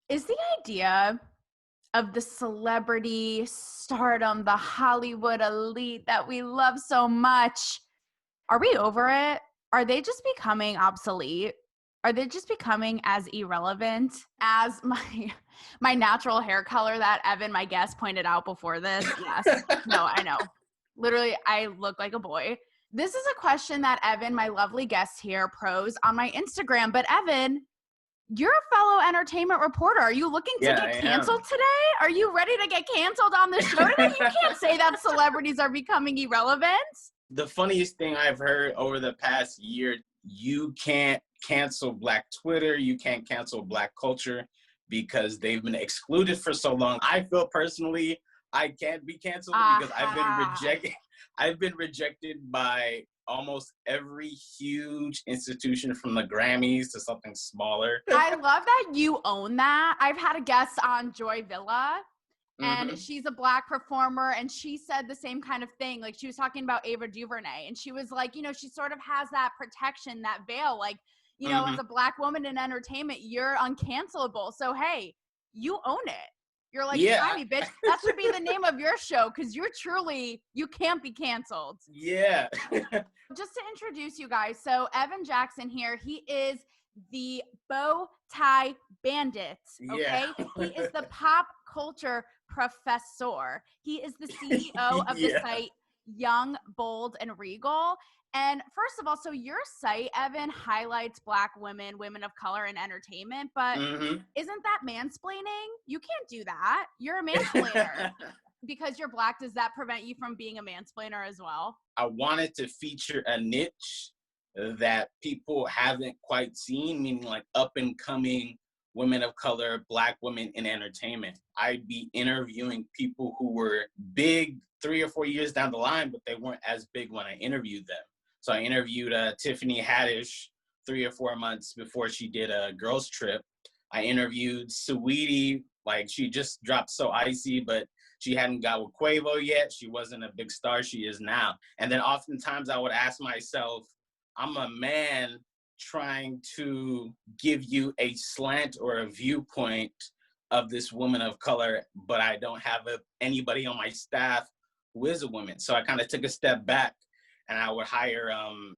Is the idea of the celebrity stardom, the Hollywood elite that we love so much, are we over it? Are they just becoming obsolete? Are they just becoming as irrelevant as my natural hair color that Evan, my guest, pointed out before this? Yes. No, I know. Literally, I look like a boy. This is a question that Evan, my lovely guest here, posed on my Instagram. But Evan, you're a fellow entertainment reporter. Are you looking to Yeah, get I canceled am. today? Are you ready to get canceled on the show today? You can't say that celebrities are becoming irrelevant. The funniest thing I've heard over the past year, you can't cancel Black Twitter, you can't cancel Black culture because they've been excluded for so long. I feel personally I can't be canceled because Aha. I've been rejected by almost every huge institution from the Grammys to something smaller. I love that you own that. I've had a guest on Joy Villa, and Hmm. she's a Black performer, and she said the same kind of thing. Like, she was talking about Ava DuVernay, and she was like, she sort of has that protection, that veil. Like, Hmm. as a Black woman in entertainment, you're uncancelable. So, hey, you own it. You're like, Yeah, try me, bitch. That should be the name of your show, because you can't be canceled. yeah. Just to introduce you guys, so Evan Jackson here, he is the bow tie bandit, Yeah. okay? He is the pop culture professor. He is the CEO of the Yeah. site Young, Bold, and Regal. And first of all, so your site, Evan, highlights Black women, women of color in entertainment, but Hmm. isn't that mansplaining? You can't do that. You're a mansplainer. Because you're Black, does that prevent you from being a mansplainer as well? I wanted to feature a niche that people haven't quite seen, meaning like up and coming women of color, Black women in entertainment. I'd be interviewing people who were big 3 or 4 years down the line, but they weren't as big when I interviewed them. So I interviewed Tiffany Haddish 3 or 4 months before she did a girls trip. I interviewed Saweetie, like she just dropped So Icy, but she hadn't got with Quavo yet. She wasn't a big star. She is now. And then oftentimes I would ask myself, I'm a man trying to give you a slant or a viewpoint of this woman of color, but I don't have anybody on my staff who is a woman. So I kind of took a step back and I would hire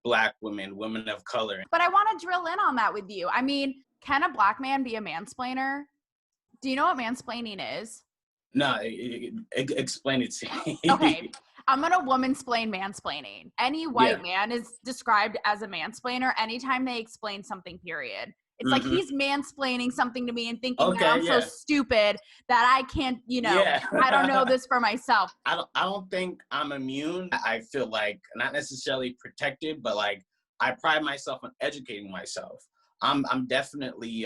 Black women, women of color. But I want to drill in on that with you. I mean, can a Black man be a mansplainer? Do you know what mansplaining is? No, explain it to Okay, me. I'm gonna woman-splain mansplaining. Any Yeah. white man is described as a mansplainer anytime they explain something, period. It's like Hmm. he's mansplaining something to me and thinking that Okay. I'm so Yeah. stupid that I can't, Yeah. I don't know this for myself. I don't think I'm immune. I feel like not necessarily protected, but like I pride myself on educating myself. I'm definitely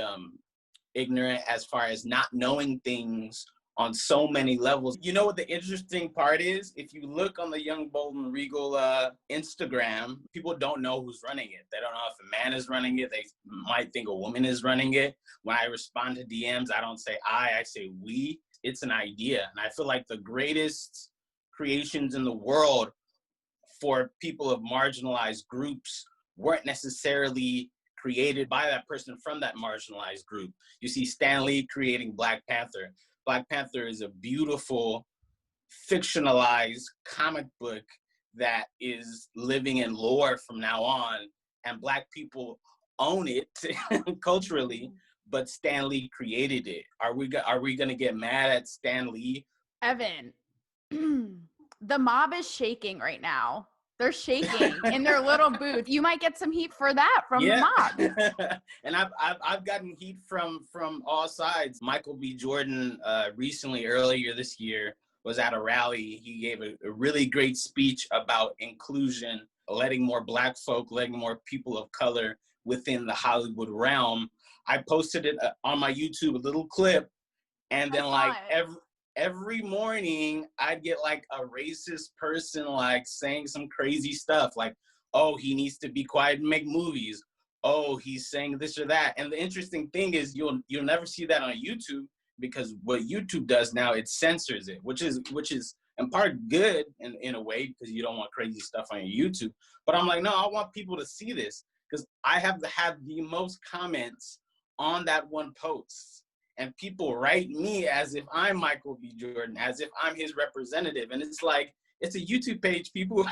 ignorant as far as not knowing things on so many levels. You know what the interesting part is? If you look on the Young Bold and Regal Instagram, people don't know who's running it. They don't know if a man is running it. They might think a woman is running it. When I respond to DMs, I don't say I say we. It's an idea. And I feel like the greatest creations in the world for people of marginalized groups weren't necessarily created by that person from that marginalized group. You see Stan Lee creating Black Panther. Black Panther is a beautiful, fictionalized comic book that is living in lore from now on, and Black people own it culturally, but Stan Lee created it. Are we going to get mad at Stan Lee? Evan, the mob is shaking right now. They're shaking in their little booth. You might get some heat for that from the Yeah. mob. And I've gotten heat from all sides. Michael B. Jordan recently, earlier this year, was at a rally. He gave a really great speech about inclusion, letting more Black folk, letting more people of color within the Hollywood realm. I posted it on my YouTube, a little clip, and I then saw like it. every morning I'd get like a racist person like saying some crazy stuff like, oh, he needs to be quiet and make movies. Oh, he's saying this or that. And the interesting thing is you'll never see that on YouTube, because what YouTube does now, it censors it, which is in part good in a way, because you don't want crazy stuff on your YouTube. But I'm like, no, I want people to see this, because I have had the most comments on that one post. and people write me as if I'm Michael B. Jordan, as if I'm his representative. And it's like, it's a YouTube page, people.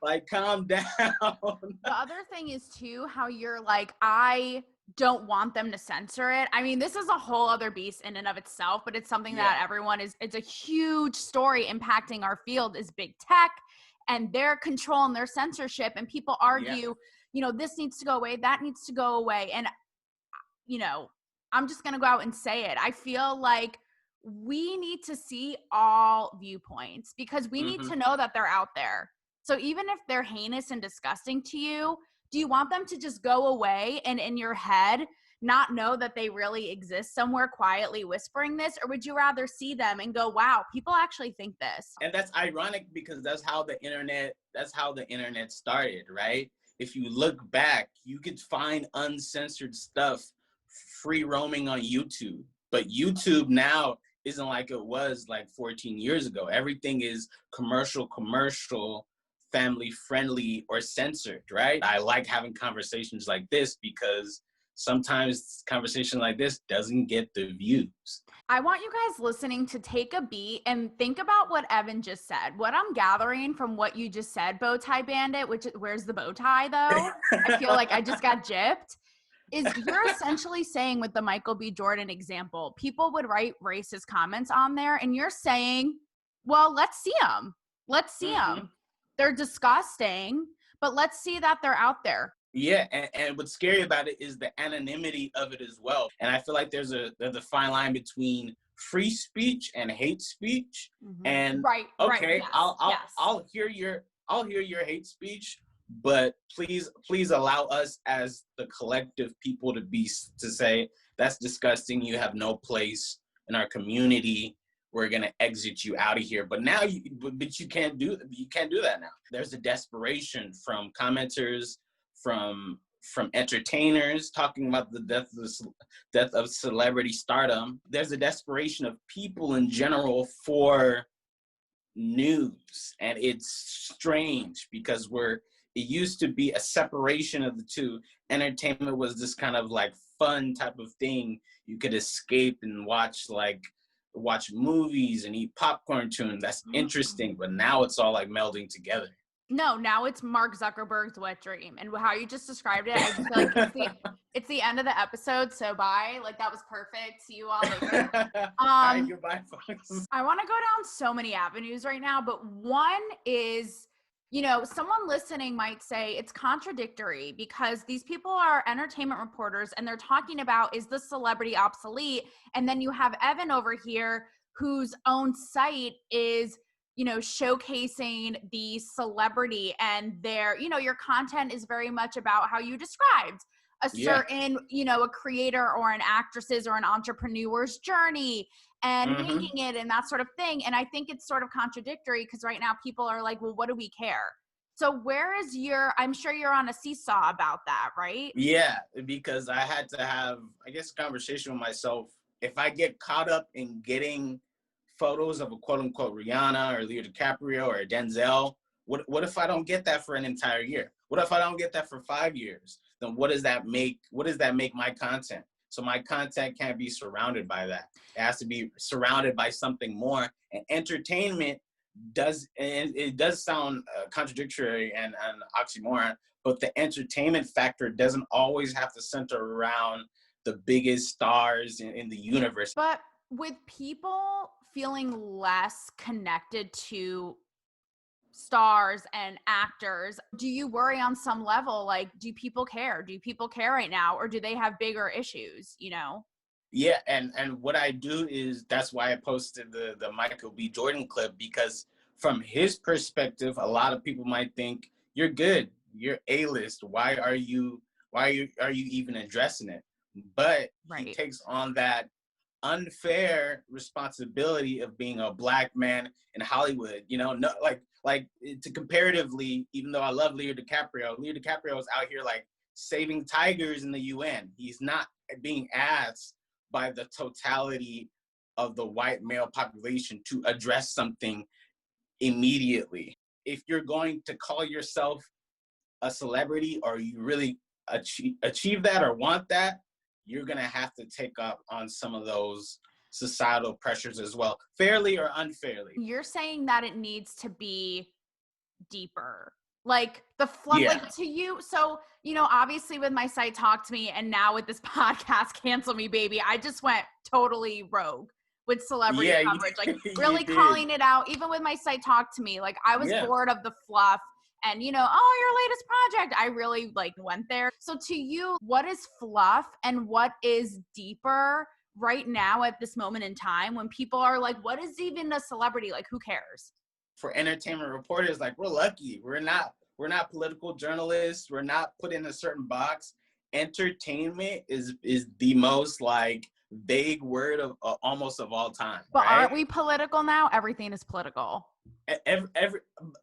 Like, calm down. The other thing is too how you're like, I don't want them to censor it. I mean, this is a whole other beast in and of itself, but it's something Yeah, that everyone is, it's a huge story impacting our field is big tech and their control and their censorship. And people yeah. argue, this needs to go away, that needs to go away. And, you know, I'm just going to go out and say it. I feel like we need to see all viewpoints because we need Hmm. to know that they're out there. So even if they're heinous and disgusting to you, do you want them to just go away and in your head not know that they really exist somewhere quietly whispering this? Or would you rather see them and go, wow, people actually think this? And that's ironic because that's how the internet started, right? If you look back, you could find uncensored stuff free roaming on YouTube. But YouTube now isn't like it was like 14 years ago. Everything is commercial, family friendly, or censored, right? I like having conversations like this because sometimes conversation like this doesn't get the views. I want you guys listening to take a beat and think about what Evan just said. What I'm gathering from what you just said, bow tie bandit, which where's the bow tie though? I feel like I just got gypped. Is you're essentially saying with the Michael B. Jordan example, people would write racist comments on there, and you're saying, well, let's see them. Let's see Hmm. them. They're disgusting, but let's see that they're out there. Yeah, and what's scary about it is the anonymity of it as well. And I feel like there's a fine line between free speech and hate speech. And Right. okay, Yes. I'll Yes. I'll hear your hate speech, but please allow us as the collective people to say that's disgusting. You have no place in our community. We're gonna exit you out of here. But now but you can't do that now. There's a desperation from commenters, from entertainers talking about the death of celebrity stardom. There's a desperation of people in general for news, and it's strange because it used to be a separation of the two. Entertainment was this kind of like fun type of thing you could escape and watch movies and eat popcorn tune. That's interesting, but now it's all like melding together. No, now it's Mark Zuckerberg's wet dream. And how you just described it, I just feel like it's the end of the episode. So bye. Like that was perfect. See you all later. All right, goodbye, folks. I want to go down so many avenues right now, but one is, someone listening might say it's contradictory because these people are entertainment reporters and they're talking about, is the celebrity obsolete? And then you have Evan over here whose own site is showcasing the celebrity and your content is very much about how you described a Yeah. certain, a creator or an actress's or an entrepreneur's journey and Hmm. making it and that sort of thing. And I think it's sort of contradictory because right now people are like, well, what do we care? So I'm sure you're on a seesaw about that, right? Yeah, because I had to have, I guess, a conversation with myself. If I get caught up in getting photos of a quote unquote Rihanna or Leo DiCaprio or Denzel, what if I don't get that for an entire year? What if I don't get that for 5 years? Then what does that make? What does that make my content? So my content can't be surrounded by that. It has to be surrounded by something more. And entertainment and it does sound contradictory and oxymoron, but the entertainment factor doesn't always have to center around the biggest stars in the universe. But with people feeling less connected to stars and actors, do you worry on some level? Like, do people care? Do people care right now? Or do they have bigger issues, Yeah, and what I do is that's why I posted the Michael B. Jordan clip, because from his perspective, a lot of people might think you're good, you're A-list. Why are you even addressing it? But he Right. takes on that unfair responsibility of being a black man in Hollywood. No, like to comparatively, even though I love Leo DiCaprio is out here like saving tigers in the UN. He's not being asked by the totality of the white male population to address something immediately. If you're going to call yourself a celebrity or you really achieve that or want that, you're going to have to take up on some of those societal pressures as well, fairly or unfairly. You're saying that it needs to be deeper, like the fluff, Yeah. like to you. So, you know, obviously with my site Talk to Me, and now with this podcast Cancel Me Baby, I just went totally rogue with celebrity Yeah, coverage, like you really did. calling it out. Even with my site Talk to Me, like I was Yeah. bored of the fluff, and you know, oh, your latest project, I really like went there. So to you, what is fluff and what is deeper right now at this moment in time, when people are like, what is even a celebrity? Like, who cares? For entertainment reporters, like, we're lucky. We're not political journalists. We're not put in a certain box. Entertainment is the most like vague word of almost of all time, But right? aren't we political now? Everything is political.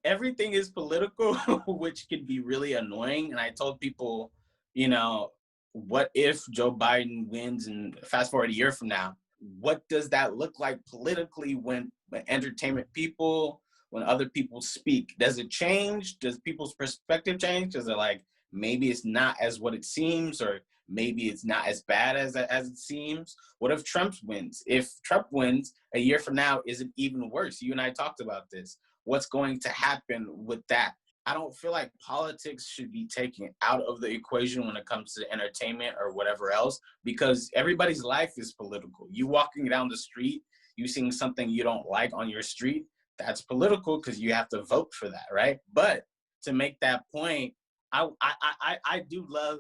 Everything is political, which can be really annoying. And I told people, you know, what if Joe Biden wins and fast forward a year from now? What does that look like politically when entertainment people, when other people speak? Does it change? Does people's perspective change? Is it like maybe it's not as what it seems, or maybe it's not as bad as it seems? What if Trump wins? If Trump wins a year from now, is it even worse? You and I talked about this. What's going to happen with that? I don't feel like politics should be taken out of the equation when it comes to entertainment or whatever else, because everybody's life is political. You walking down the street, you seeing something you don't like on your street, that's political because you have to vote for that, right? But to make that point, I do love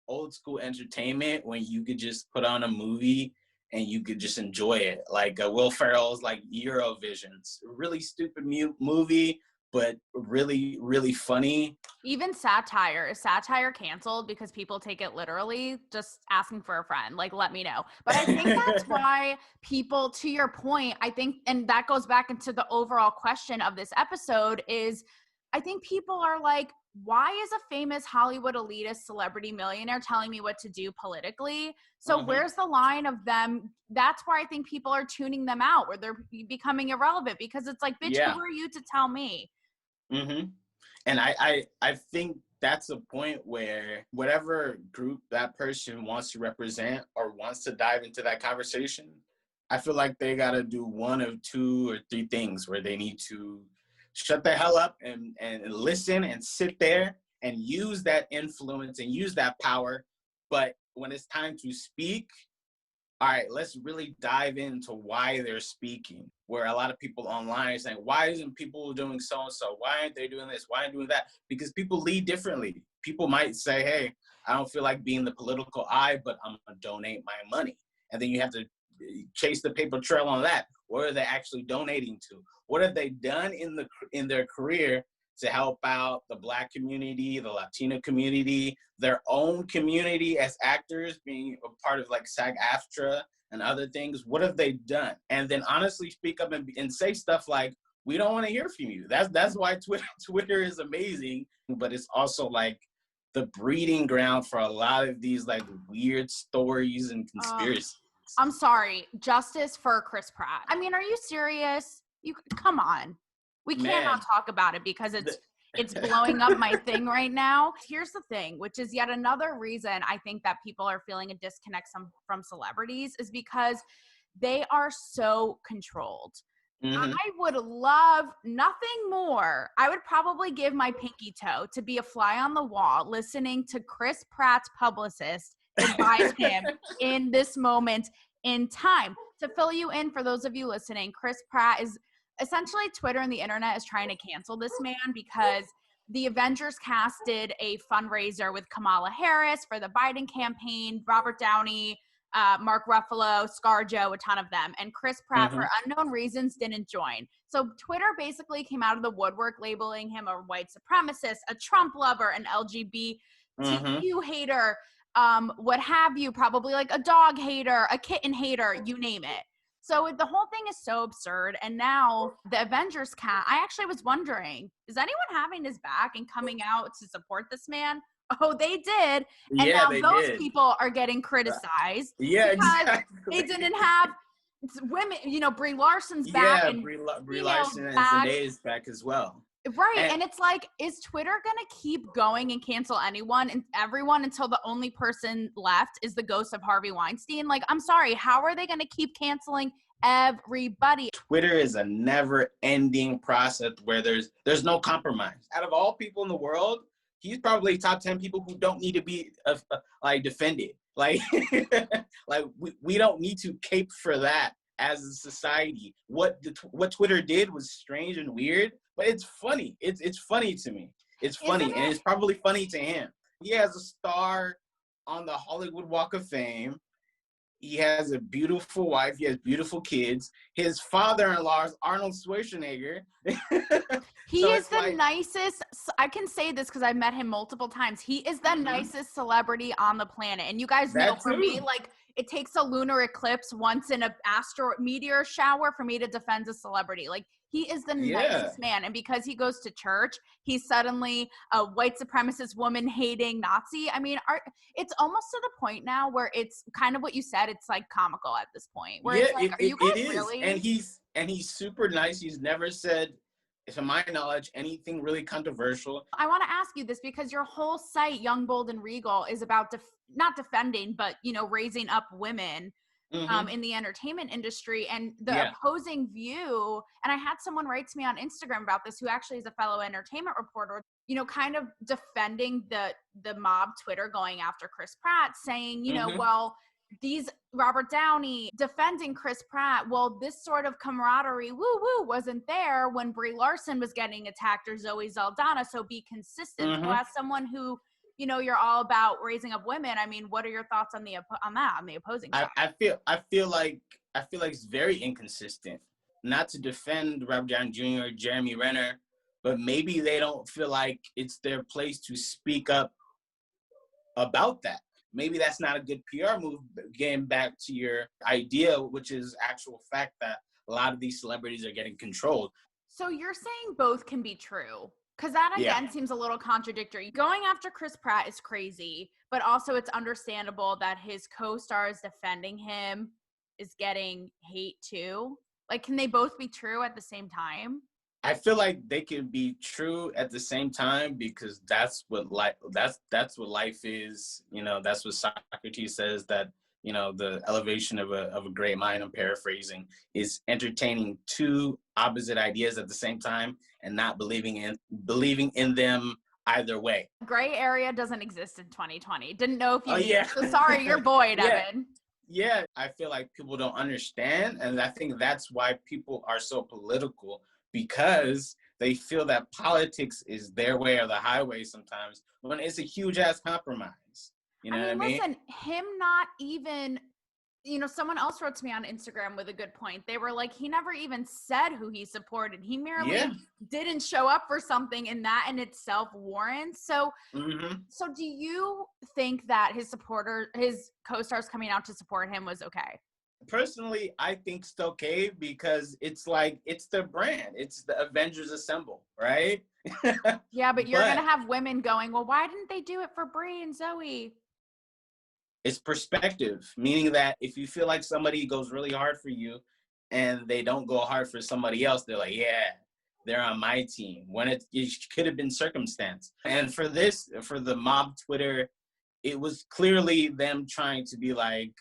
old school entertainment when you could just put on a movie and you could just enjoy it. Like Will Ferrell's like Eurovision's really stupid movie, but really, really funny. Even satire. Is satire canceled because people take it literally? Just asking for a friend. Like, let me know. But I think that's why people, to your point, I think, and that goes back into the overall question of this episode, is I think people are like, why is a famous Hollywood elitist celebrity millionaire telling me what to do politically? So where's the line of them? That's where I think people are tuning them out, where they're becoming irrelevant, because it's like, bitch, Yeah. who are you to tell me? And I think that's a point where whatever group that person wants to represent or wants to dive into that conversation, I feel like they got to do one of two or three things, where they need to shut the hell up and listen and sit there and use that influence and use that power. But when it's time to speak, all right, let's really dive into why they're speaking. Where a lot of people online are saying, why isn't people doing so and so? Why aren't they doing this? Why aren't they doing that? Because people lead differently. People might say, hey, I don't feel like being the political eye, but I'm going to donate my money. And then you have to chase the paper trail on that. What are they actually donating to? What have they done in their career to help out the Black community, the Latino community, their own community as actors, being a part of like SAG-AFTRA and other things? What have they done? And then honestly speak up and say stuff like, we don't want to hear from you. That's why Twitter is amazing, but it's also like the breeding ground for a lot of these like weird stories and conspiracies. I'm sorry, justice for Chris Pratt. I mean, are you serious? You come on. We cannot talk about it because it's blowing up my thing right now. Here's the thing, which is yet another reason I think that people are feeling a disconnect from celebrities, is because they are so controlled. I would love nothing more. I would probably give my pinky toe to be a fly on the wall listening to Chris Pratt's publicist advise him in this moment in time. To fill you in, for those of you listening, Chris Pratt is essentially, Twitter and the internet is trying to cancel this man because the Avengers cast did a fundraiser with Kamala Harris for the Biden campaign, Robert Downey, Mark Ruffalo, ScarJo, a ton of them. And Chris Pratt, for unknown reasons, didn't join. So Twitter basically came out of the woodwork labeling him a white supremacist, a Trump lover, an LGBTQ hater, what have you, probably like a dog hater, a kitten hater, you name it. So the whole thing is so absurd. And now the Avengers cast, I actually was wondering, is anyone having his back and coming out to support this man? Oh, they did. And now those people are getting criticized because exactly. they didn't have women, you know, Brie Larson's back. Yeah, and Brie Larson and Zendaya's back as well. Right. And And it's like, is Twitter going to keep going and cancel anyone and everyone until the only person left is the ghost of Harvey Weinstein? Like, I'm sorry, how are they going to keep canceling everybody? Twitter is a never-ending process where there's no compromise. Out of all people in the world, he's probably top 10 people who don't need to be like defended. Like, like we don't need to cape for that as a society. What Twitter did was strange and weird, but it's funny. It's funny to me. It's Isn't funny, and it? it's probably funny to him. He has a star on the Hollywood Walk of Fame. He has a beautiful wife. He has beautiful kids. His father-in-law is Arnold Schwarzenegger. He So is it's the like nicest. I can say this because I've met him multiple times. He is the nicest celebrity on the planet. And you guys know that for me, too. like, it takes a lunar eclipse once in a asteroid meteor shower for me to defend a celebrity. Like, he is the Yeah. nicest man. And because he goes to church, he's suddenly a white supremacist, woman hating Nazi. I mean, it's almost to the point now where it's kind of what you said. It's like comical at this point where Yeah, it's like, are you it guys is. really? And he's super nice. He's never said, to my knowledge, anything really controversial. I want to ask you this because your whole site, Young, Bold, and Regal, is about not defending, but raising up women Hmm. in the entertainment industry, and the Yeah. opposing view. And I had someone write to me on Instagram about this, who actually is a fellow entertainment reporter. Kind of defending the mob Twitter going after Chris Pratt, saying, Hmm. well, these Robert Downey defending Chris Pratt. Well, this sort of camaraderie, woo woo, wasn't there when Brie Larson was getting attacked or Zoe Saldana. So be consistent. So Hmm. as someone who, you're all about raising up women. I mean, what are your thoughts on the opposing side? I feel like it's very inconsistent. Not to defend Robert Downey Jr. or Jeremy Renner, but maybe they don't feel like it's their place to speak up about that. Maybe that's not a good PR move. Getting back to your idea, which is actual fact that a lot of these celebrities are getting controlled. So you're saying both can be true? Because that Yeah. again seems a little contradictory. Going after Chris Pratt is crazy, but also it's understandable that his co-stars defending him is getting hate too. Like, can they both be true at the same time? I feel like they can be true at the same time because that's what life is. That's what Socrates says, that the elevation of a great mind, I'm paraphrasing, is entertaining two opposite ideas at the same time and not believing in them either way. Gray area doesn't exist in 2020. Didn't know if you Oh knew. yeah. So sorry, you're void, Yeah. Evan. Yeah, I feel like people don't understand, and I think that's why people are so political, because they feel that politics is their way or the highway sometimes when it's a huge ass compromise. You I know what I mean, mean? listen, him not even, someone else wrote to me on Instagram with a good point. They were like, he never even said who he supported. He Yeah. merely didn't show up for something, and that in itself warrants. So, Hmm. so do you think that his co-stars coming out to support him was okay? Personally, I think it's okay because it's like it's the brand. It's the Avengers Assemble, right? Yeah, but you're gonna But have women going, well, why didn't they do it for Brie and Zoe? it's perspective, meaning that if you feel like somebody goes really hard for you and they don't go hard for somebody else, they're like, yeah, they're on my team. When it could have been circumstance. And for the mob Twitter, it was clearly them trying to be like,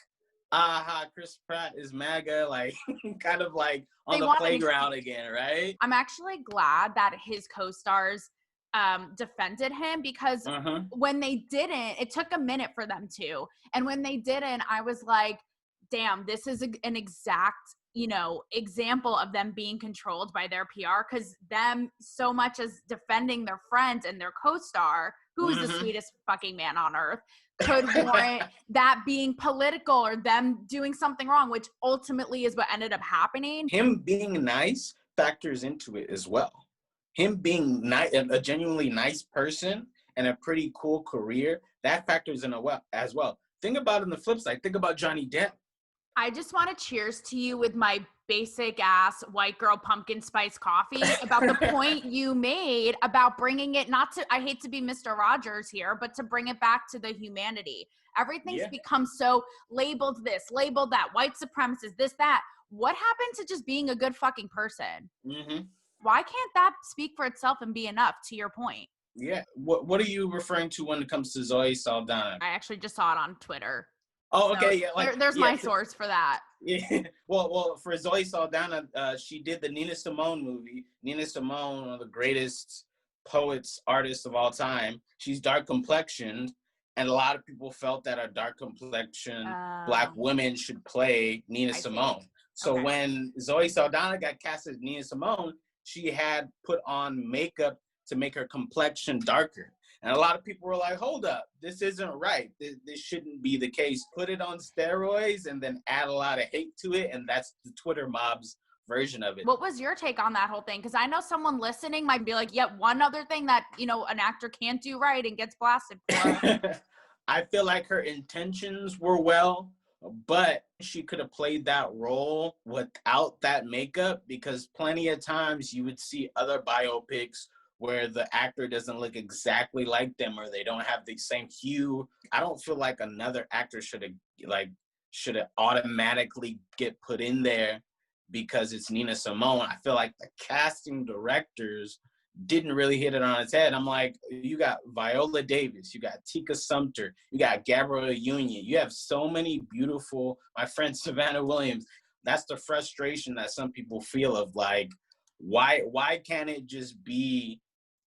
aha, Chris Pratt is MAGA, like kind of like on They the want an playground excuse. again, right? I'm actually glad that his co-stars defended him, because Uh-huh. when they didn't, it took a minute for them to. And when they didn't, I was like, damn, this is an exact, example of them being controlled by their PR, because them so much as defending their friends and their co-star, who is the Mm-hmm. sweetest fucking man on earth, could warrant that being political or them doing something wrong, which ultimately is what ended up happening. Him being nice factors into it as well. Him being nice, a genuinely nice person and a pretty cool career, that factors in as well. Think about it on the flip side. Think about Johnny Depp. I just want to cheers to you with my basic ass white girl pumpkin spice coffee about the point you made about bringing it, not to, I hate to be Mr. Rogers here, but to bring it back to the humanity. Everything's Yeah. become so labeled this, labeled that, white supremacist, this, that. What happened to just being a good fucking person? Mm-hmm. Why can't that speak for itself and be enough, to your point? Yeah. What are you referring to when it comes to Zoe Saldana? I actually just saw it on Twitter. Oh, So okay. Yeah. there's my source for that. Yeah. Well, for Zoe Saldana, she did the Nina Simone movie. Nina Simone, one of the greatest poets, artists of all time. She's dark complexioned, and a lot of people felt that a dark complexioned Black women should play Nina I see. Simone. So Okay. when Zoe Saldana got cast as Nina Simone, she had put on makeup to make her complexion darker. And a lot of people were like, hold up, this isn't right. This shouldn't be the case. Put it on steroids and then add a lot of hate to it. And that's the Twitter mob's version of it. What was your take on that whole thing? Because I know someone listening might be like, yep, one other thing that, an actor can't do right and gets blasted for. I feel like her intentions were well, but she could have played that role without that makeup, because plenty of times you would see other biopics where the actor doesn't look exactly like them or they don't have the same hue. I don't feel like another actor should have automatically get put in there because it's Nina Simone. I feel like the casting directors didn't really hit it on its head. I'm like, you got Viola Davis, you got Tika Sumpter, you got Gabrielle Union. You have so many beautiful, my friend Savannah Williams. That's the frustration that some people feel of like, why can't it just be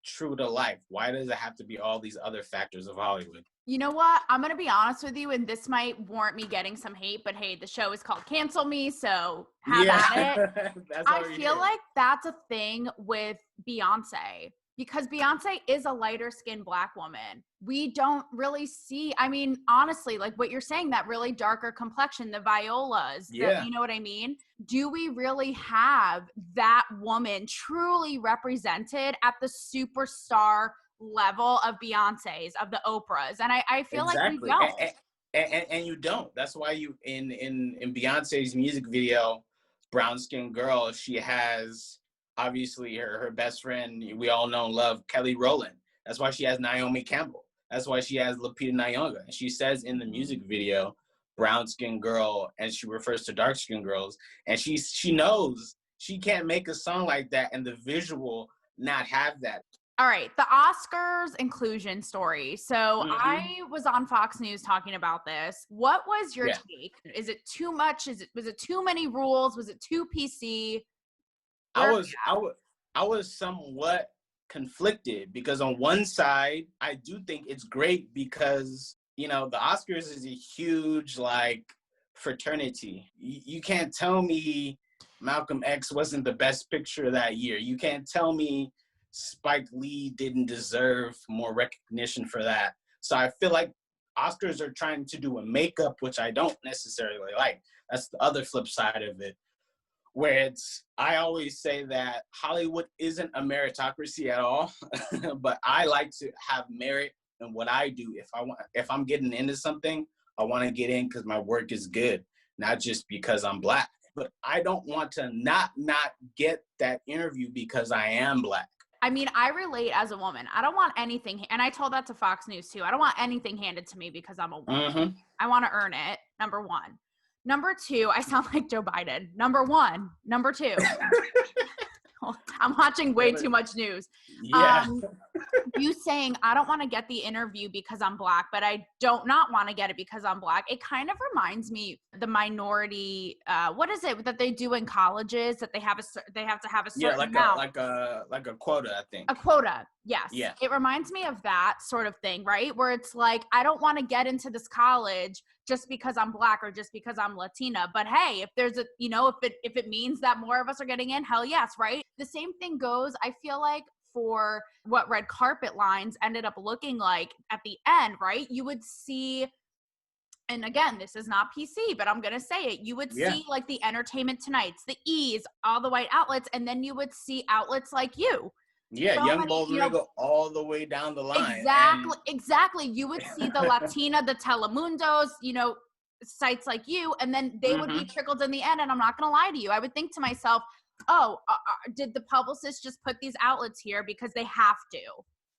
true to life? Why does it have to be all these other factors of Hollywood? You know what? I'm going to be honest with you, and this might warrant me getting some hate, but hey, the show is called Cancel Me, so have at it. I feel like that's a thing with Beyonce, because Beyonce is a lighter skinned Black woman. We don't really see, I mean, honestly, like what you're saying, that really darker complexion, the violas, you know what I mean? Do we really have that woman truly represented at the superstar level of Beyonce's, of the Oprahs? And I feel like we don't. And you don't. That's why you in Beyonce's music video, Brown Skin Girl, she has obviously her best friend, we all know and love, Kelly Rowland. That's why she has Naomi Campbell. That's why she has Lupita Nyong'o. And she says in the music video, brown skin girl, and she refers to dark skin girls. And she knows she can't make a song like that and the visual not have that. All right, the Oscars inclusion story. So I was on Fox News talking about this. What was your take? Is it too much? Was it too many rules? Was it too PC? I was somewhat conflicted, because on one side, I do think it's great because, the Oscars is a huge fraternity. You can't tell me Malcolm X wasn't the best picture that year. You can't tell me Spike Lee didn't deserve more recognition for that. So I feel like Oscars are trying to do a makeup, which I don't necessarily like. That's the other flip side of it, where I always say that Hollywood isn't a meritocracy at all, but I like to have merit in what I do. If I'm getting into something, I want to get in because my work is good, not just because I'm Black. But I don't want to not get that interview because I am Black. I mean, I relate as a woman. I don't want anything, and I told that to Fox News too. I don't want anything handed to me because I'm a woman. I want to earn it, number one. Number two, I sound like Joe Biden. Number one. Number two. I'm watching way too much news. Yeah. You saying, I don't want to get the interview because I'm Black, but I don't not want to get it because I'm Black. It kind of reminds me the minority, what is it that they do in colleges, that they have to have a certain amount. like a quota, I think. A quota. Yes. Yeah. It reminds me of that sort of thing, right? Where it's like, I don't want to get into this college just because I'm Black or just because I'm Latina. But hey, if there's if it means that more of us are getting in, hell yes, right? The same thing goes, I feel like, for what red carpet lines ended up looking like at the end, right? You would see, and again, this is not PC, but I'm going to say it. You would see like the Entertainment Tonight's, the E's, all the white outlets, and then you would see outlets like you. Yeah, so Young, Bold, and Regal all the way down the line. Exactly. You would see the Latina, the Telemundos, sites like you, and then they would be trickled in the end. And I'm not going to lie to you. I would think to myself, did the publicist just put these outlets here because they have to?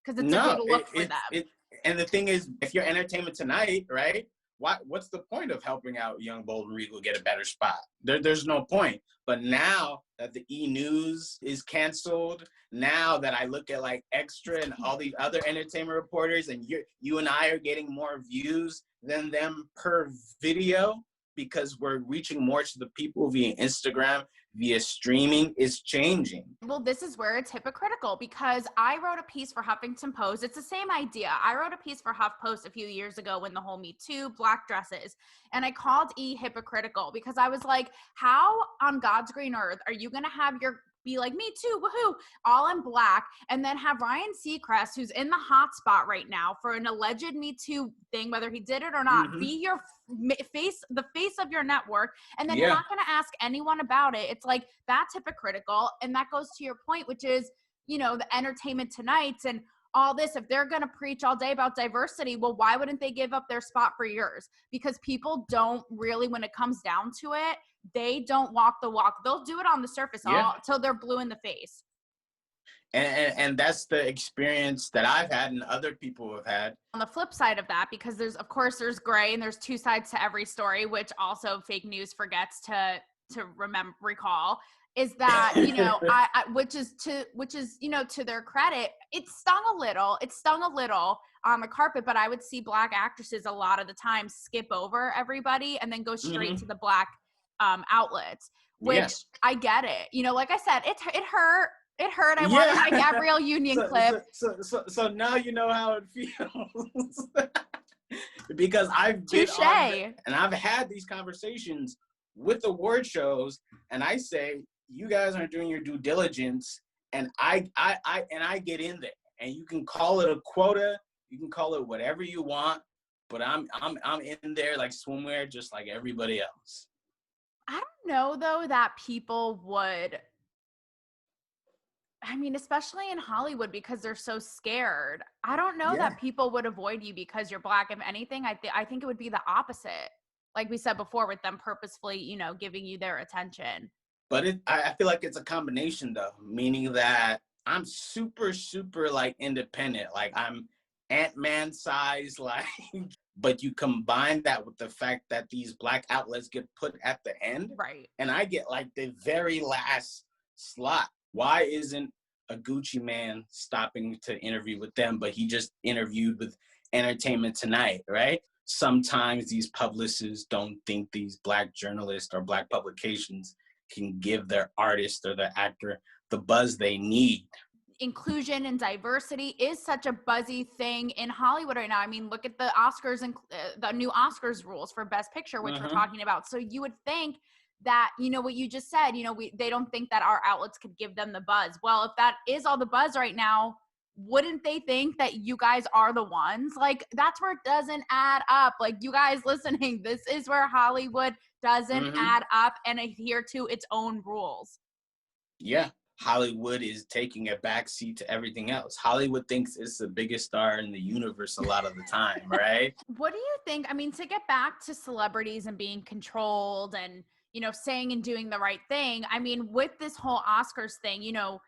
Because it's a good look for them. And the thing is, if you're Entertainment Tonight, right? What's the point of helping out Young, Bold, and Regal get a better spot? There's no point. But now that the E! News is canceled, now that I look at like Extra and all these other entertainment reporters, and you and I are getting more views than them per video because we're reaching more to the people via Instagram, via streaming, is changing. Well, this is where it's hypocritical, because I wrote a piece for Huffington Post. It's the same idea. I wrote a piece for HuffPost a few years ago when the whole Me Too, black dresses, and I called E! hypocritical because I was like, how on God's green earth are you going to have your be like, me too, woohoo, all in black, and then have Ryan Seacrest, who's in the hot spot right now for an alleged Me Too thing, whether he did it or not, be your face, the face of your network, and then you're not going to ask anyone about it. It's like, that's hypocritical. And that goes to your point, which is, you know, the Entertainment Tonight's and all this. If they're going to preach all day about diversity, well, why wouldn't they give up their spot for yours? Because people don't really, when it comes down to it, they don't walk the walk. They'll do it on the surface all till they're blue in the face. And that's the experience that I've had and other people have had. On the flip side of that, because there's, of course, there's gray and there's two sides to every story, which also fake news forgets to recall, is that, you know, which is, you know, to their credit, it stung a little on the carpet, but I would see black actresses a lot of the time skip over everybody and then go straight to the black outlets, which I get it. You know, like I said, it hurt. It hurt. I wanted my Gabrielle Union clip. So now you know how it feels. Because I've been on, and I've had these conversations with award shows, and I say, you guys aren't doing your due diligence, and I get in there, and you can call it a quota, you can call it whatever you want, but I'm in there like swimwear, just like everybody else. I don't know though that people would. I mean, especially in Hollywood, because they're so scared. I don't know that people would avoid you because you're black. If anything, I think it would be the opposite. Like we said before, with them purposefully, you know, giving you their attention. But I feel like it's a combination though, meaning that I'm super, super like independent. Like I'm Ant-Man size, like, but you combine that with the fact that these black outlets get put at the end. Right. And I get like the very last slot. Why isn't a Gucci man stopping to interview with them, but he just interviewed with Entertainment Tonight, right? Sometimes these publicists don't think these black journalists or black publications can give their artist or their actor the buzz they need. Inclusion and diversity is such a buzzy thing in Hollywood right now. I mean, look at the Oscars and the new Oscars rules for Best Picture, which we're talking about. So you would think that, you know, what you just said, you know, they don't think that our outlets could give them the buzz. Well, if that is all the buzz right now, wouldn't they think that you guys are the ones? Like, that's where it doesn't add up. Like, you guys listening, this is where Hollywood doesn't add up and adhere to its own rules. Yeah. Hollywood is taking a backseat to everything else. Hollywood thinks it's the biggest star in the universe a lot of the time, right? What do you think? I mean, to get back to celebrities and being controlled and, you know, saying and doing the right thing. I mean, with this whole Oscars thing, you know,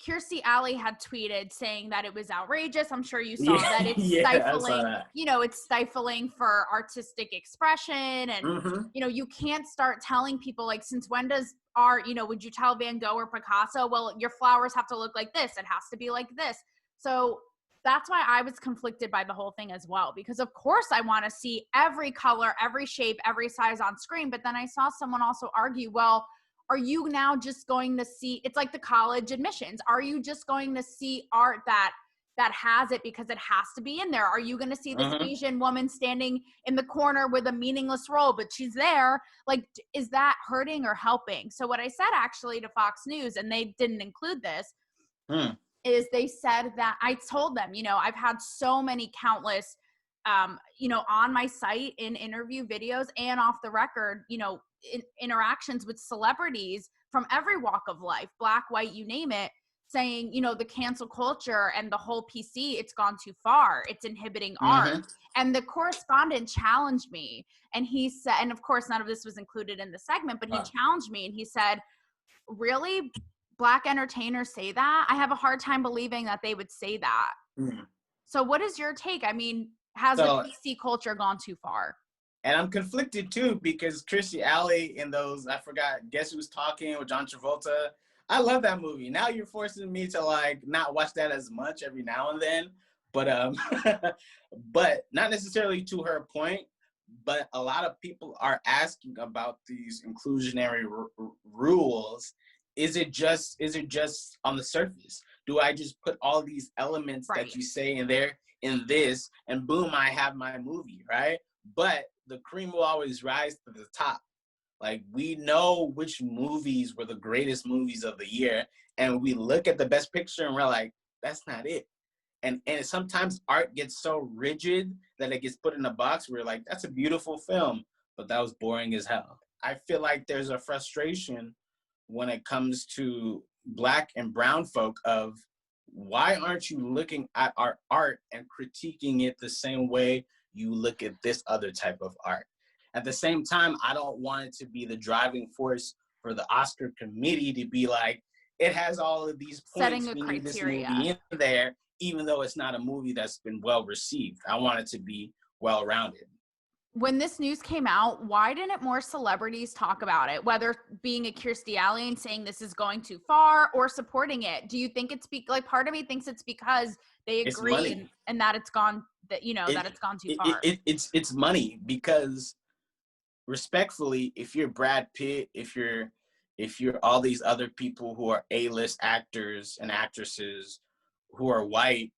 Kirstie Alley had tweeted saying that it was outrageous. I'm sure you saw that it's stifling, you know, it's stifling for artistic expression. And, you know, you can't start telling people like, since when does art, you know, would you tell Van Gogh or Picasso, well, your flowers have to look like this. It has to be like this. So that's why I was conflicted by the whole thing as well, because of course I want to see every color, every shape, every size on screen. But then I saw someone also argue, well, are you now just going to see, it's like the college admissions. Are you just going to see art that has it because it has to be in there? Are you going to see this Asian woman standing in the corner with a meaningless role, but she's there? Like, is that hurting or helping? So what I said actually to Fox News, and they didn't include this, is they said that I told them, you know, I've had so many countless, you know, on my site in interview videos and off the record, you know, interactions with celebrities from every walk of life, black, white, you name it, saying, you know, the cancel culture and the whole PC, it's gone too far. It's inhibiting art. And the correspondent challenged me, and he said, and of course, none of this was included in the segment, but he challenged me and he said, really? Black entertainers say that? I have a hard time believing that they would say that. So what is your take? I mean, has the PC culture gone too far? And I'm conflicted too because Kirstie Alley in those, I forgot, Guess Who's Talking with John Travolta. I love that movie. Now you're forcing me to like not watch that as much every now and then. But but not necessarily to her point, but a lot of people are asking about these inclusionary rules. Is it just on the surface? Do I just put all these elements Right. that you say in there in this, and boom, I have my movie, right? But the cream will always rise to the top. Like, we know which movies were the greatest movies of the year, and we look at the best picture and we're like, that's not it. And sometimes art gets so rigid that it gets put in a box where you're like, that's a beautiful film, but that was boring as hell. I feel like there's a frustration when it comes to Black and brown folk of, why aren't you looking at our art and critiquing it the same way you look at this other type of art? At the same time, I don't want it to be the driving force for the Oscar committee to be like, it has all of these Setting points, a we need this criteria. movie in there, even though it's not a movie that's been well received. I want it to be well rounded. When this news came out, why didn't more celebrities talk about it? Whether being a Kirstie Alley and saying this is going too far or supporting it. Do you think it's like, part of me thinks it's because they It's agree money. and that it's gone, that, that It, it's gone too it, far? it's money, because respectfully, if you're Brad Pitt, if you're all these other people who are A-list actors and actresses who are white,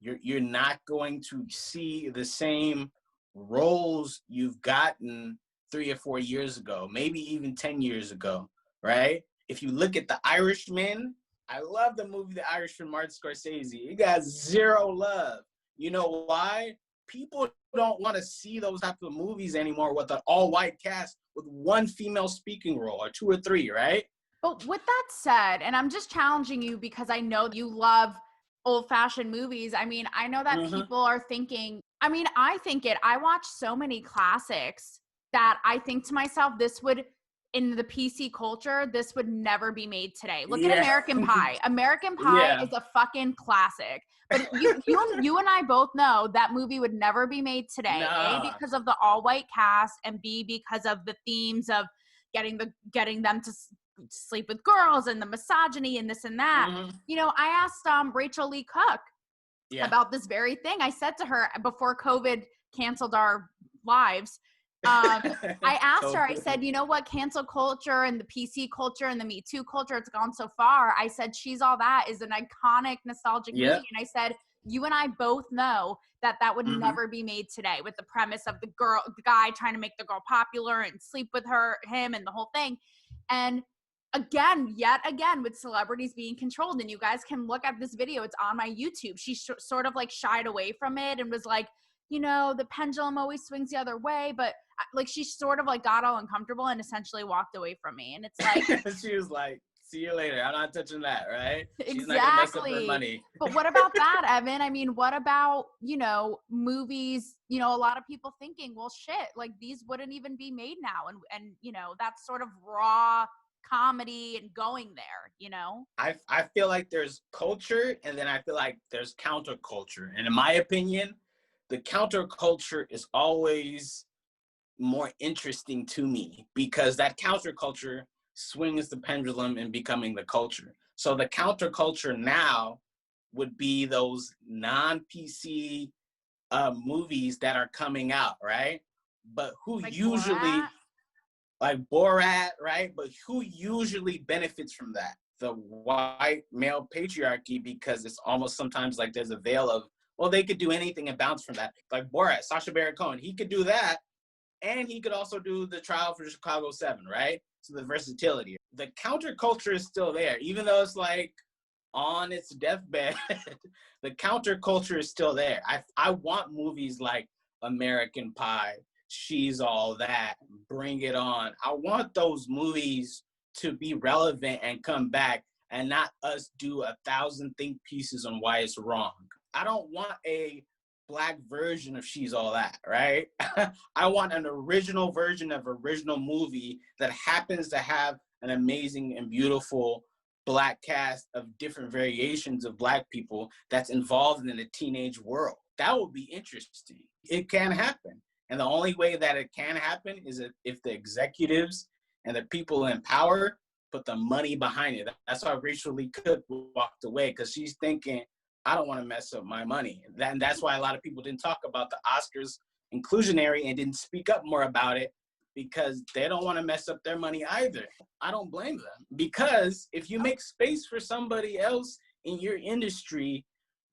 you're not going to see the same roles you've gotten 3 or 4 years ago, maybe even 10 years ago, right? If you look at The Irishman, I love the movie The Irishman, Martin Scorsese. It got zero love. You know why? People don't want to see those types of movies anymore with an all-white cast with one female speaking role, or two or three, right? But with that said, and I'm just challenging you because I know you love old-fashioned movies. I mean, I know that Mm-hmm. people are thinking, I mean, I think it. I watch so many classics that I think to myself, this would, in the PC culture, this would never be made today. Look at Yeah. American Pie. American Pie Yeah. is a fucking classic. But you and I both know that movie would never be made today. A, Nah. because of the all-white cast, and B, because of the themes of getting them to sleep with girls and the misogyny and this and that. Mm-hmm. I asked Rachel Lee Cook Yeah. about this very thing. I said to her before COVID canceled our lives, I asked her, I said, you know what, cancel culture and the PC culture and the Me Too culture, it's gone so far. I said, She's All That is an iconic, nostalgic movie. Yeah. And I said, you and I both know that would Mm-hmm. never be made today, with the premise of the guy trying to make the girl popular and sleep with him and the whole thing. And yet again, with celebrities being controlled, and you guys can look at this video, it's on my YouTube. She sort of like shied away from it and was like, the pendulum always swings the other way, but like she sort of like got all uncomfortable and essentially walked away from me. And it's like, She was like, see you later, I'm not touching that, right? She's not gonna mess up her exactly. money. But what about that, Evan? I mean, what about, movies, a lot of people thinking, well, shit, like these wouldn't even be made now. And that's sort of raw comedy and going there. I feel like there's culture, and then I feel like there's counterculture. And in my opinion, the counterculture is always more interesting to me, because that counterculture swings the pendulum in becoming the culture. So the counterculture now would be those non-PC movies that are coming out, right? But who Like usually, Borat. like Borat, right? But who usually benefits from that? The white male patriarchy, because it's almost sometimes like there's a veil of, well, they could do anything and bounce from that. Like Borat, Sacha Baron Cohen, he could do that, and he could also do the trial for Chicago 7, right? So the versatility. The counterculture is still there, even though it's like on its deathbed. The counterculture is still there. I want movies like American Pie, She's All That, Bring It On. I want those movies to be relevant and come back, and not us do 1,000 think pieces on why it's wrong. I don't want a Black version of She's All That, right? I want an original version of original movie that happens to have an amazing and beautiful Black cast of different variations of Black people that's involved in the teenage world. That would be interesting. It can happen. And the only way that it can happen is if the executives and the people in power put the money behind it. That's why Rachel Lee Cook walked away, because she's thinking, I don't want to mess up my money. And that's why a lot of people didn't talk about the Oscars inclusionary and didn't speak up more about it, because they don't want to mess up their money either. I don't blame them, because if you make space for somebody else in your industry,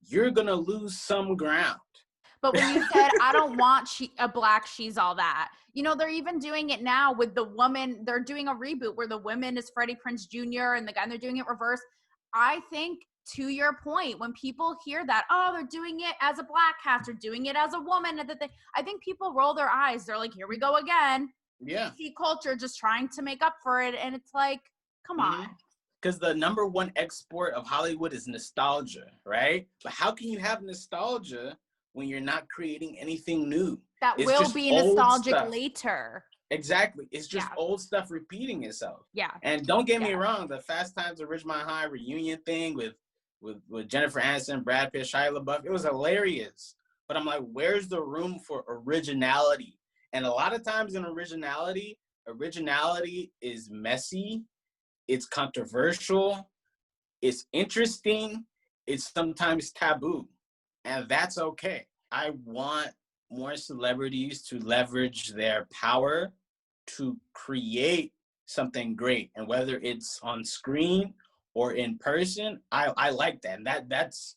you're going to lose some ground. But when you said, I don't want a black she's all that, you know, they're even doing it now with the woman. They're doing a reboot where the woman is Freddie Prinze Jr. and the guy, and they're doing it reverse. I think, to your point, when people hear that, oh, they're doing it as a black cast or doing it as a woman, I think people roll their eyes. They're like, here we go again. Yeah. PC culture just trying to make up for it. And it's like, come on. Because the number one export of Hollywood is nostalgia, right? But how can you have nostalgia when you're not creating anything new? That will be nostalgic later. Exactly. It's just old stuff repeating itself. Yeah. And don't get me wrong, the Fast Times at Ridgemont High reunion thing with Jennifer Aniston, Brad Pitt, Shia LaBeouf, it was hilarious. But I'm like, where's the room for originality? And a lot of times in originality is messy, it's controversial, it's interesting, it's sometimes taboo. And that's okay. I want more celebrities to leverage their power to create something great. And whether it's on screen or in person, I like that. And that's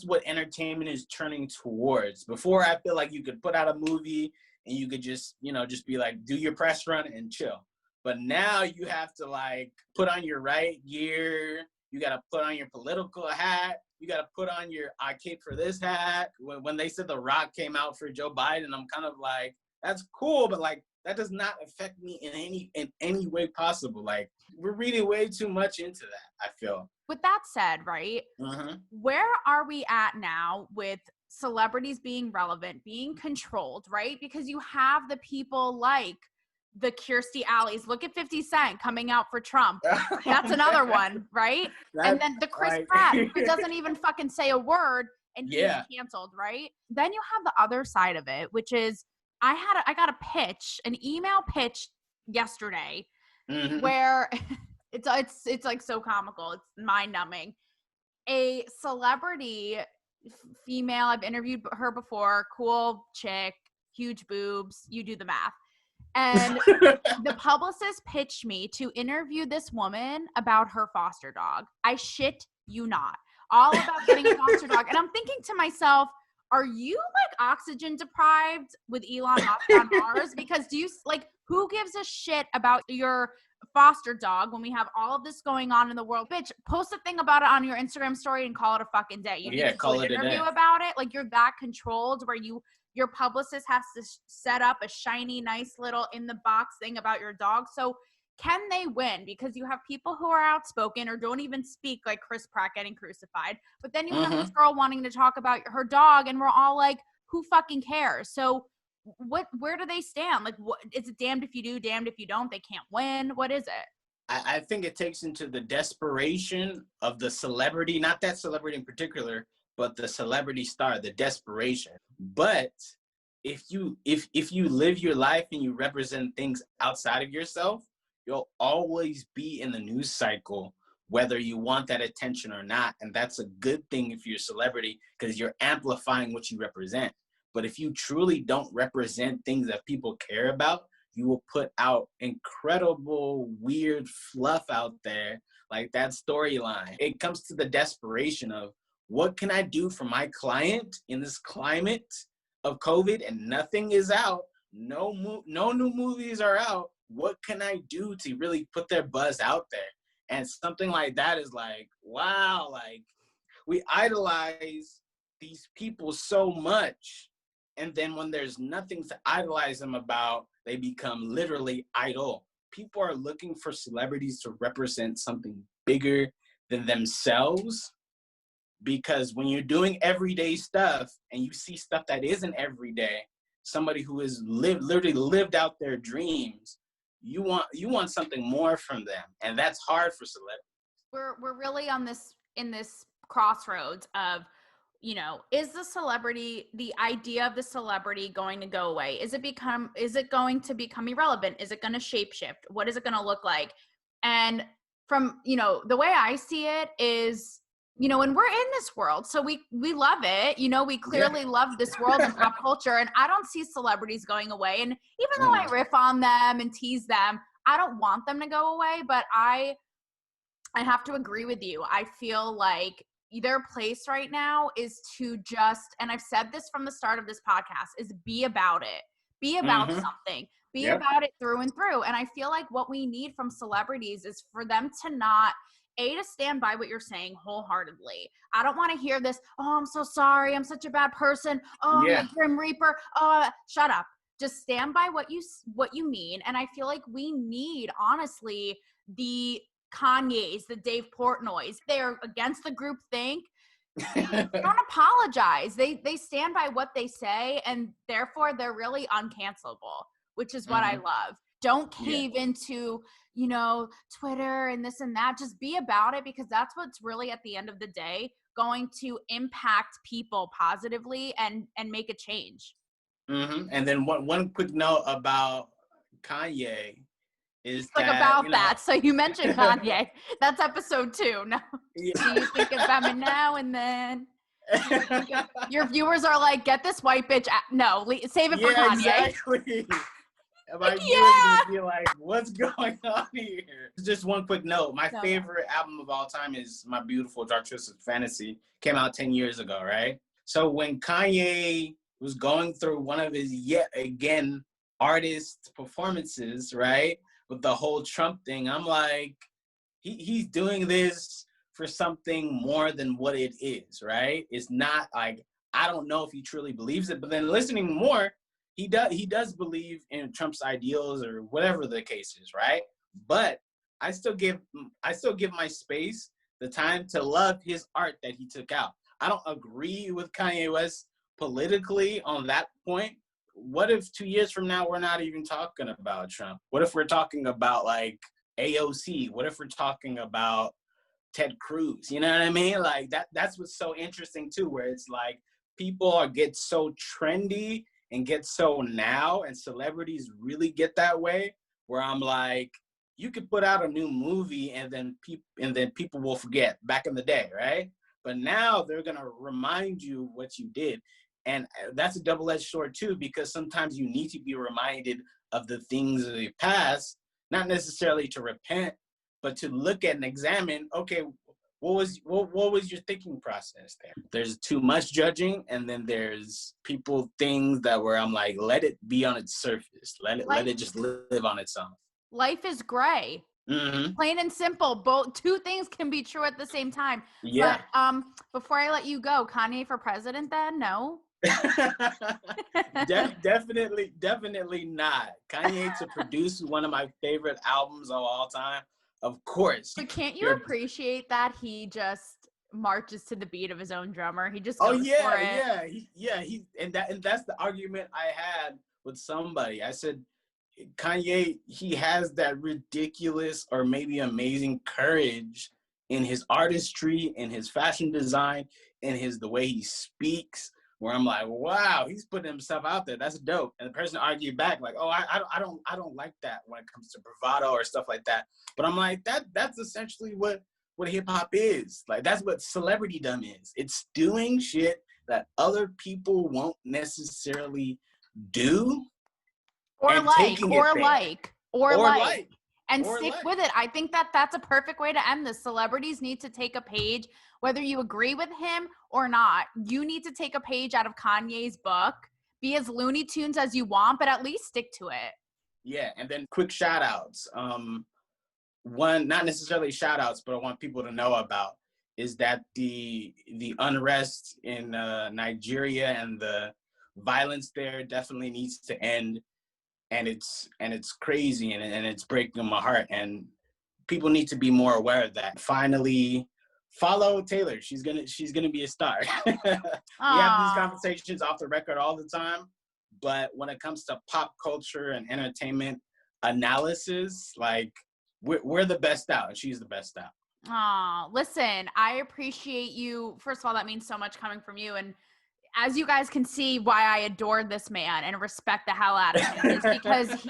what entertainment is turning towards. Before, I feel like you could put out a movie and you could just be like, do your press run and chill. But now you have to like put on your right gear. You got to put on your political hat. You got to put on your I cape for this hat. When they said The Rock came out for Joe Biden, I'm kind of like, that's cool, but like that does not affect me in any way possible. Like, we're reading way too much into that, I feel. With that said, right, where are we at now with celebrities being relevant, being controlled, right? Because you have the people like the Kirstie Alleys. Look at 50 Cent coming out for Trump. That's another one, right? And then the Chris Pratt, who doesn't even fucking say a word, and he's canceled, right? Then you have the other side of it, which is I got a pitch, an email pitch yesterday, where it's like so comical. It's mind numbing. A celebrity female, I've interviewed her before, cool chick, huge boobs, you do the math. And the publicist pitched me to interview this woman about her foster dog. I shit you not. All about getting a foster dog. And I'm thinking to myself, are you like oxygen deprived with Elon Musk on Mars? Because who gives a shit about your foster dog when we have all of this going on in the world? Bitch, post a thing about it on your Instagram story and call it a fucking day. You need to do an interview about it. Like, you're that controlled where your publicist has to set up a shiny, nice little in the box thing about your dog. So can they win? Because you have people who are outspoken or don't even speak, like Chris Pratt getting crucified. But then you have this girl wanting to talk about her dog, and we're all like, who fucking cares? So where do they stand? Like, is it damned if you do, damned if you don't? They can't win. What is it? I think it takes into the desperation of the celebrity, not that celebrity in particular, but the celebrity star, the desperation. But if you live your life and you represent things outside of yourself, you'll always be in the news cycle, whether you want that attention or not. And that's a good thing if you're a celebrity, because you're amplifying what you represent. But if you truly don't represent things that people care about, you will put out incredible, weird fluff out there, like that storyline. It comes to the desperation of, what can I do for my client in this climate of COVID and nothing is out? No new movies are out. What can I do to really put their buzz out there? And something like that is like, wow, like we idolize these people so much. And then when there's nothing to idolize them about, they become literally idle. People are looking for celebrities to represent something bigger than themselves. Because when you're doing everyday stuff and you see stuff that isn't everyday, somebody who has literally lived out their dreams, you want something more from them, and that's hard for celebrities. We're really in this crossroads of you know, is the idea of the celebrity going to go away? Is it going to become irrelevant? Is it going to shapeshift? What is it going to look like? And from, you know, the way I see it is, you know, and we're in this world, so we love it. You know, we clearly love this world and pop culture, and I don't see celebrities going away. And even though I riff on them and tease them, I don't want them to go away, but I have to agree with you. I feel like their place right now is to just, and I've said this from the start of this podcast, is be about it. Be about something. Be about it through and through. And I feel like what we need from celebrities is for them to not, to stand by what you're saying wholeheartedly. I don't want to hear this, oh, I'm so sorry, I'm such a bad person, oh, I'm the Grim Reaper. Oh, shut up. Just stand by what you mean. And I feel like we need, honestly, the Kanye's, the Dave Portnoy's. They're against the group think. Don't apologize. They stand by what they say, and therefore they're really uncancelable, which is what I love. Don't cave into, you know, Twitter and this and that. Just be about it, because that's what's really, at the end of the day, going to impact people positively and make a change. And then one quick note about Kanye is like that, about you know, that. So you mentioned Kanye. That's episode 2. No. Do you think about me now and then? Your viewers are like, get this white bitch. No, save it for Kanye. Exactly. My viewers are gonna be like, what's going on here? Just one quick note. My favorite album of all time is My Beautiful Dark Twisted Fantasy. Came out 10 years ago, right? So when Kanye was going through one of his yet again artist performances, right, with the whole Trump thing, I'm like, he's doing this for something more than what it is, right? It's not like, I don't know if he truly believes it, but then listening more, he does believe in Trump's ideals or whatever the case is, right? But I still give my space the time to love his art that he took out. I don't agree with Kanye West politically on that point. What if 2 years from now we're not even talking about Trump? What if we're talking about like AOC? What if we're talking about Ted Cruz? You know what I mean? Like that's what's so interesting too, where it's like people get so trendy and get so now, and celebrities really get that way, where I'm like, you could put out a new movie and then people will forget back in the day, right? But now they're gonna remind you what you did. And that's a double-edged sword too, because sometimes you need to be reminded of the things of the past, not necessarily to repent, but to look at and examine, okay, what was your thinking process there? There's too much judging, and then there's things that where I'm like, let it be on its surface. Let it just live on its own. Life is gray. Plain and simple. Both two things can be true at the same time. Yeah. But before I let you go, Kanye for president then? No. Definitely not. Kanye to produce one of my favorite albums of all time, of course. But can't you appreciate that he just marches to the beat of his own drummer? He just goes for it. And that's the argument I had with somebody. I said, Kanye, he has that ridiculous or maybe amazing courage in his artistry, in his fashion design, in the way he speaks, where I'm like, wow, he's putting himself out there. That's dope. And the person argued back like, oh, I don't like that when it comes to bravado or stuff like that. But I'm like, that's essentially what hip hop is. Like, that's what celebritydom is. It's doing shit that other people won't necessarily do. Or like. And stick with it. I think that's a perfect way to end this. Celebrities need to take a page, whether you agree with him or not. You need to take a page out of Kanye's book. Be as Looney Tunes as you want, but at least stick to it. Yeah, and then quick shout outs. One, not necessarily shout outs, but I want people to know about is that the unrest in Nigeria and the violence there definitely needs to end. And it's crazy and it's breaking my heart, and people need to be more aware of that. Finally, follow Taylor. She's gonna be a star. We have these conversations off the record all the time, but when it comes to pop culture and entertainment analysis, like we're the best out, and she's the best out. Aw, listen, I appreciate you. First of all, that means so much coming from you. And as you guys can see, why I adore this man and respect the hell out of him is because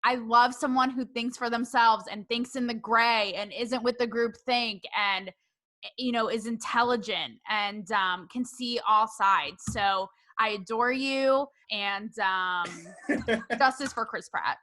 I love someone who thinks for themselves and thinks in the gray and isn't with the group think and, is intelligent and can see all sides. So I adore you, and justice for Chris Pratt.